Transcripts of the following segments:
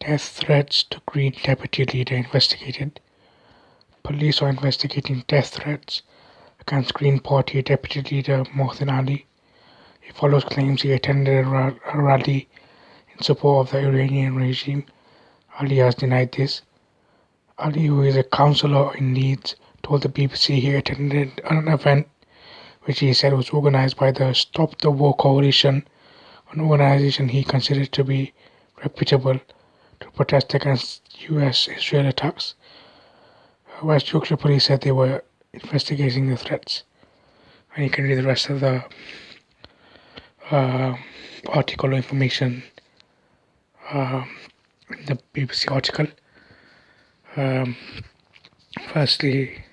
Death threats to Green Deputy Leader investigated. Police are investigating death threats against Green Party Deputy Leader Mothin Ali. It follows claims he attended a rally in support of the Iranian regime. Ali has denied this. Ali, who is a councillor in Leeds, told the BBC he attended an event which he said was organised by the Stop the War Coalition, an organisation he considered to be reputable, to protest against US-Israel attacks. West Yorkshire Police said they were investigating the threats. And you can read the rest of the article or information in the BBC article. Firstly,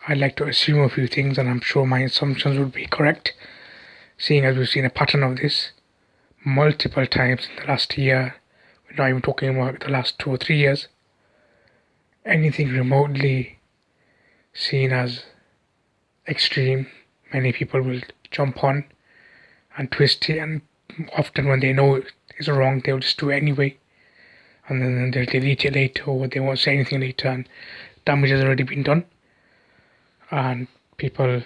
I'd like to assume a few things, and I'm sure my assumptions would be correct, seeing as we've seen a pattern of this multiple times in the last year. We're not even talking about the last 2 or 3 years. Anything remotely seen as extreme, many people will jump on and twist it, and often when they know it's wrong, they'll just do it anyway, and then they'll delete it later, or they won't say anything later, and damage has already been done. And people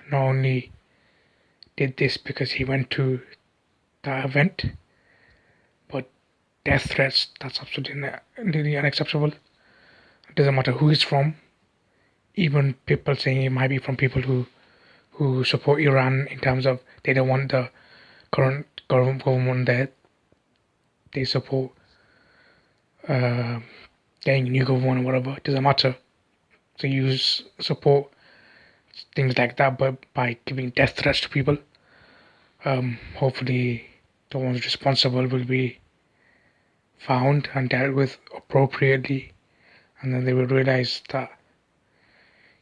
not only did this because he went to that event, but death threats, that's absolutely unacceptable. It doesn't matter who it's from. Even people saying it might be from people who support Iran, in terms of they don't want the current government there. They support getting a new government or whatever. It doesn't matter. So you support things like that, but by giving death threats to people, hopefully the ones responsible will be found and dealt with appropriately, and then they will realize that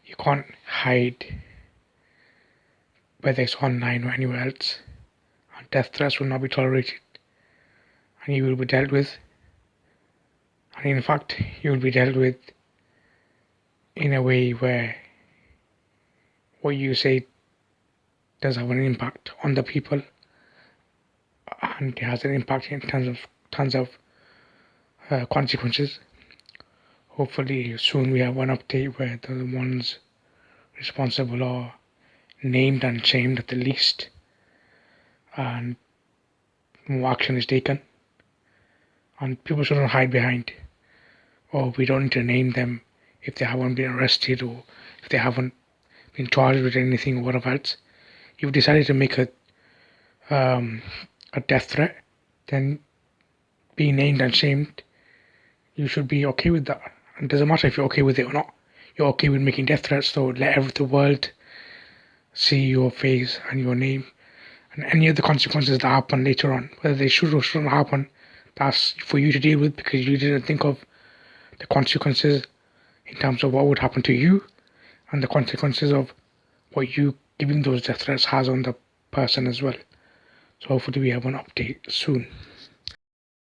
you can't hide, whether it's online or anywhere else, and death threats will not be tolerated, and you will be dealt with. And in fact, you will be dealt with in a way where what you say does have an impact on the people, and it has an impact in tons of consequences. Hopefully soon we have one update where the ones responsible are named and shamed at the least, and more action is taken. And people shouldn't hide behind, oh, we don't need to name them if they haven't been arrested, or if they haven't been charged with anything or whatever else. You've decided to make a death threat, then be named and shamed. You should be okay with that. It doesn't matter if you're okay with it or not. You're okay with making death threats, so let the world see your face and your name, and any of the consequences that happen later on, whether they should or shouldn't happen, that's for you to deal with, because you didn't think of the consequences in terms of what would happen to you, and the consequences of what you giving those death threats has on the person as well. So hopefully we have an update soon.